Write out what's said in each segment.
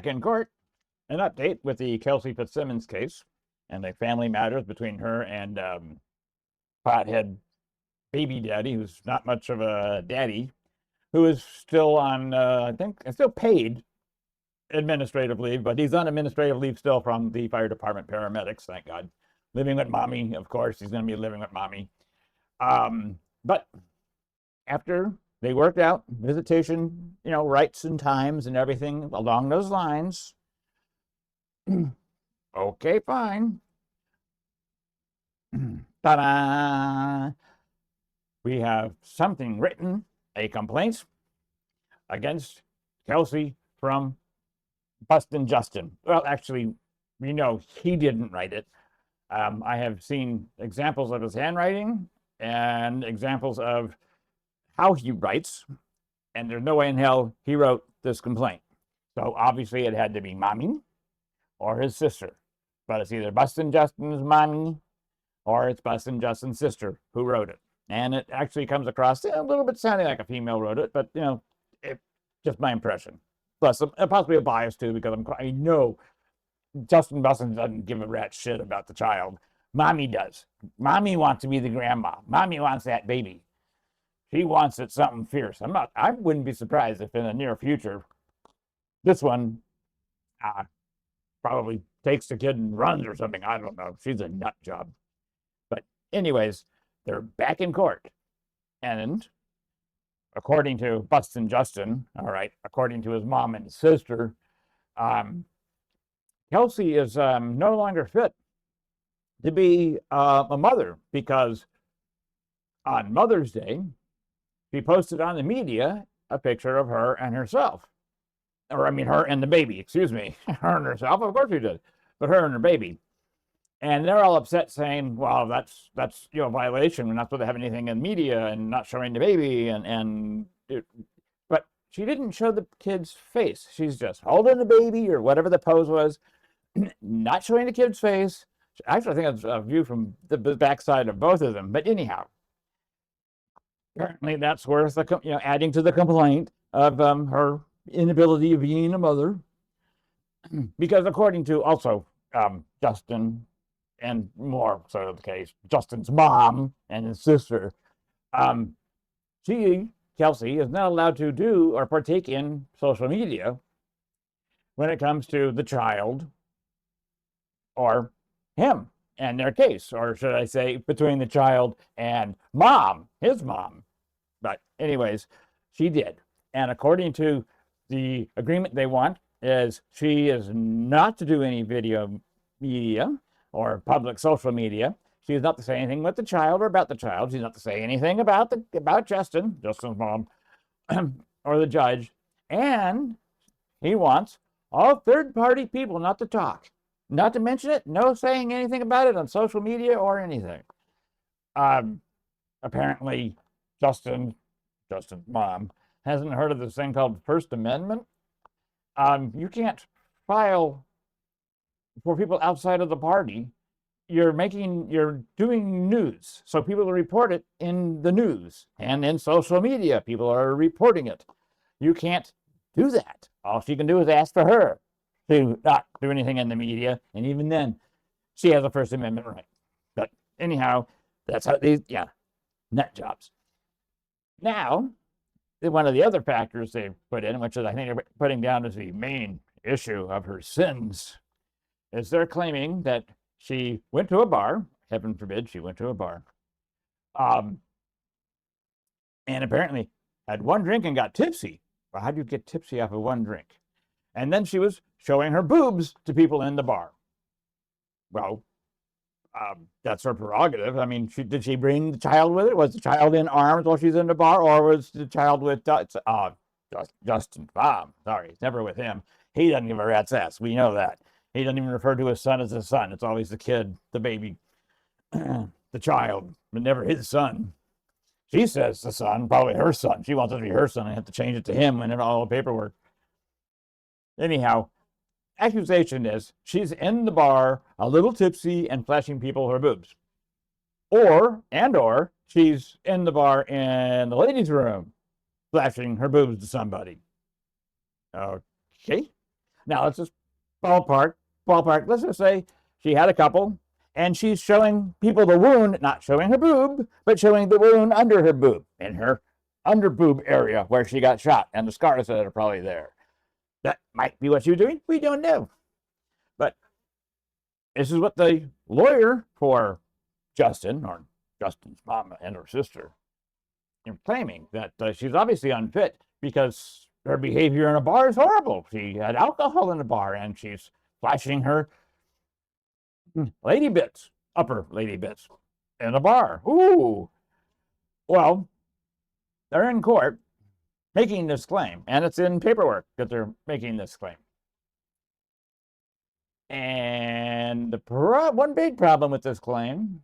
back in court. An update with the Kelsey Fitzsimmons case and the family matters between her and pothead baby daddy, who's not much of a daddy, who is still on, I think, still paid administrative leave, but he's on administrative leave still from the fire department paramedics, thank God. Living with mommy, of course, he's going to be living with mommy. But after they worked out visitation, rights and times and everything along those lines, okay, fine. Ta-da! We have something written, a complaint against Kelsey from Bustin' Justin. Well, actually, we know he didn't write it. I have seen examples of his handwriting and examples of how he writes, and there's no way in hell he wrote this complaint. So obviously it had to be mommy or his sister. But it's either Bustin' Justin's mommy or it's Bustin' Justin's sister who wrote it. And it actually comes across a little bit sounding like a female wrote it, but, just my impression. Plus, possibly a bias, too, because I know Justin Bustin doesn't give a rat shit about the child. Mommy does. Mommy wants to be the grandma. Mommy wants that baby. She wants it something fierce. I wouldn't be surprised if in the near future, this one probably takes the kid and runs or something. I don't know. She's a nut job. But anyways, they're back in court. And according to Bustin' Justin, all right, according to his mom and sister, Kelsey is no longer fit to be a mother because on Mother's Day, she posted on the media a picture of her and herself. Or, her and the baby, excuse me. Her and herself, of course she did, but her and her baby. And they're all upset saying, well, that's a violation. We're not supposed to have anything in media and not showing the baby. But she didn't show the kid's face. She's just holding the baby or whatever the pose was, not showing the kid's face. Actually, I think it's a view from the backside of both of them. But anyhow, apparently that's worth adding to the complaint of her inability of being a mother. Because according to also Justin, and more so the case, Justin's mom and his sister, Kelsey, is not allowed to do or partake in social media when it comes to the child or him and their case, or should I say between the child and mom, his mom. But anyways, she did. And according to the agreement they want is she is not to do any video media or public social media. She's not to say anything with the child or about the child. She's not to say anything about Justin's mom, or the judge. And he wants all third-party people not to talk, not to mention it, no saying anything about it on social media or anything. Apparently, Justin's mom hasn't heard of this thing called First Amendment. You can't file for people outside of the party. You're doing news, so people report it in the news and in social media. People are reporting it. You can't do that. All she can do is ask for her to not do anything in the media, and even then, she has a First Amendment right. But anyhow, that's how nut jobs. Now, one of the other factors they put in, which is I think they're putting down as the main issue of her sins, is they're claiming that she went to a bar, heaven forbid she went to a bar, and apparently had one drink and got tipsy. Well, how do you get tipsy off of one drink? And then she was showing her boobs to people in the bar. Well, that's her prerogative. Did she bring the child with her? Was the child in arms while she's in the bar, or was the child with Justin's mom? Sorry, it's never with him. He doesn't give a rat's ass. We know that. He doesn't even refer to his son as his son. It's always the kid, the baby, the child, but never his son. She says the son, probably her son. She wants it to be her son and have to change it to him and all the paperwork. Anyhow, accusation is she's in the bar, a little tipsy and flashing people her boobs. Or she's in the bar in the ladies' room, flashing her boobs to somebody. Okay. Now let's just ballpark. Let's just say she had a couple, and she's showing people the wound, not showing her boob, but showing the wound under her boob, in her under boob area where she got shot, and the scars that are probably there. That might be what she was doing. We don't know. But this is what the lawyer for Justin, or Justin's mom and her sister, are claiming, that she's obviously unfit because her behavior in a bar is horrible. She had alcohol in the bar, and she's flashing her lady bits, upper lady bits, in a bar. Ooh. Well, they're in court making this claim, and it's in paperwork that they're making this claim. And the one big problem with this claim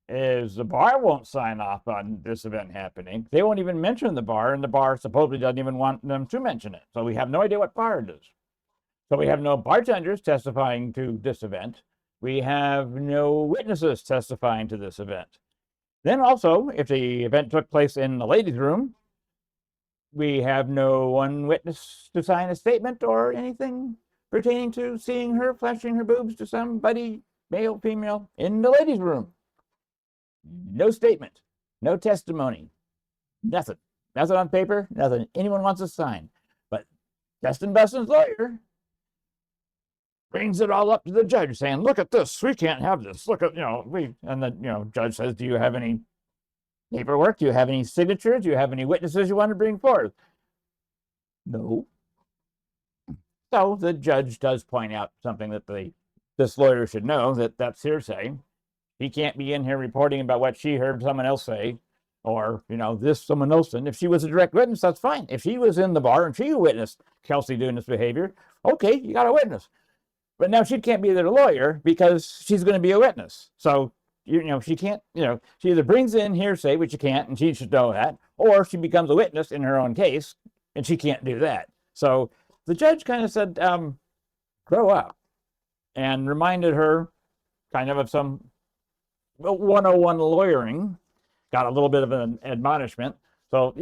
is the bar won't sign off on this event happening. They won't even mention the bar, and the bar supposedly doesn't even want them to mention it. So we have no idea what bar it is. So we have no bartenders testifying to this event. We have no witnesses testifying to this event. Then also, if the event took place in the ladies' room, we have no one witness to sign a statement or anything pertaining to seeing her flashing her boobs to somebody, male, female, in the ladies' room. No statement, no testimony, nothing. Nothing on paper, nothing anyone wants to sign. But Justin Bustin's lawyer brings it all up to the judge, saying, "Look at this. We can't have this. Look at, and the, judge says, do you have any paperwork? Do you have any signatures? Do you have any witnesses you want to bring forth?" No. So the judge does point out something that this lawyer should know, that that's hearsay. He can't be in here reporting about what she heard someone else say, or, this someone else. And if she was a direct witness, that's fine. If she was in the bar and she witnessed Kelsey doing this behavior, okay, you got a witness. But now she can't be their lawyer because she's going to be a witness. So, she can't, she either brings in hearsay, which you can't, and she should know that, or she becomes a witness in her own case, and she can't do that. So the judge kind of said, grow up, and reminded her kind of some 101 lawyering, got a little bit of an admonishment. So,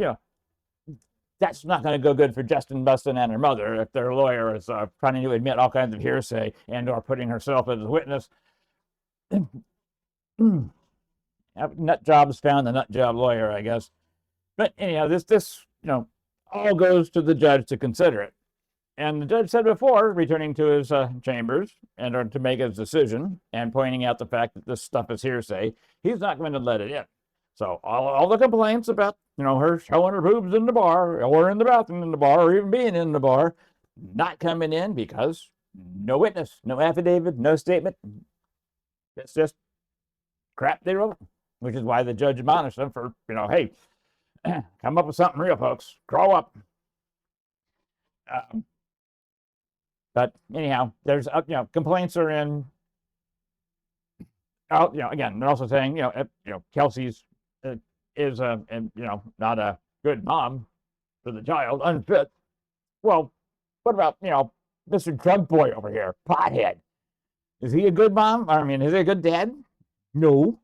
that's not going to go good for Justin Bustin and her mother if their lawyer is trying to admit all kinds of hearsay and or putting herself as a witness. Nut jobs found the nut job lawyer, I guess. But anyhow, this all goes to the judge to consider it. And the judge said before, returning to his chambers and or to make his decision and pointing out the fact that this stuff is hearsay, he's not going to let it in. So all the complaints about, her showing her boobs in the bar or in the bathroom in the bar or even being in the bar, not coming in because no witness, no affidavit, no statement. It's just crap they wrote, which is why the judge admonished them for, hey, come up with something real, folks. Grow up. But anyhow, there's, complaints are in. Again, they're also saying, Kelsey's is not a good mom for the child, unfit. Well, what about, Mr. Drug Boy over here, pothead? Is he a good mom? I mean, is he a good dad? No.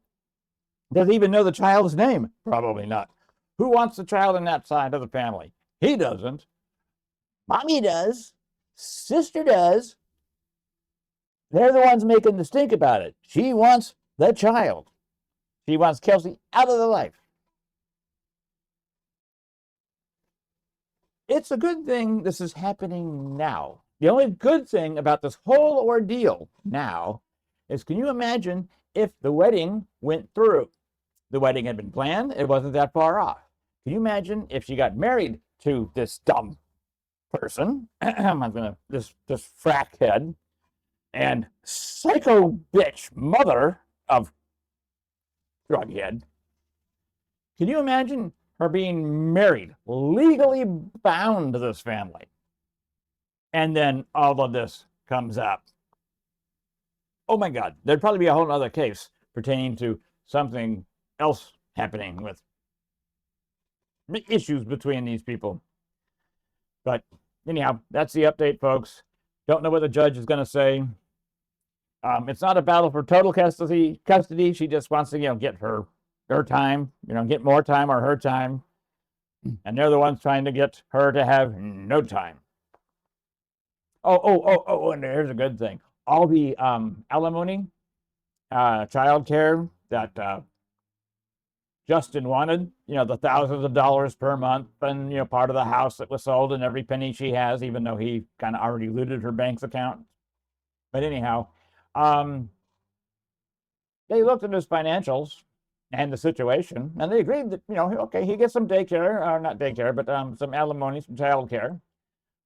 Does he even know the child's name? Probably not. Who wants the child in that side of the family? He doesn't. Mommy does. Sister does. They're the ones making the stink about it. She wants the child. She wants Kelsey out of the life. It's a good thing this is happening now. The only good thing about this whole ordeal now is, can you imagine if the wedding went through? The wedding had been planned. It wasn't that far off. Can you imagine if she got married to this dumb person, this frackhead and psycho bitch mother of drughead? Can you imagine her being married, legally bound to this family, and then all of this comes up? Oh my God, there'd probably be a whole other case pertaining to something else happening with issues between these people. But anyhow, that's the update, folks. Don't know what the judge is going to say. It's not a battle for total custody. She just wants to, get her time, get more time or her time. And they're the ones trying to get her to have no time. And here's a good thing. All the alimony, child care that Justin wanted, the thousands of dollars per month, and part of the house that was sold and every penny she has, even though he kind of already looted her bank's account. But anyhow, they looked at his financials and the situation, and they agreed that okay, he gets some daycare, or not daycare, but some alimony, some child care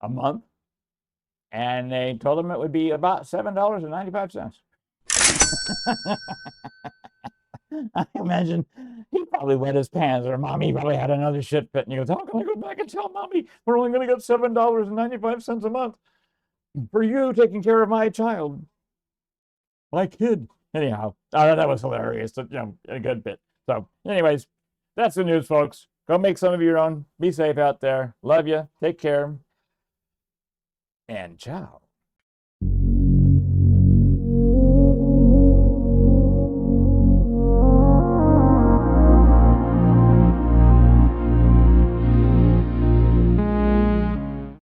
a month, and they told him it would be about $7.95. I imagine he probably wet his pants, or mommy probably had another shit fit, and he goes, "How can I go back and tell mommy we're only going to get $7.95 a month for you taking care of my child, my kid?" Anyhow, that was hilarious. So, a good bit. So, anyways, that's the news, folks. Go make some of your own. Be safe out there. Love you. Take care. And ciao.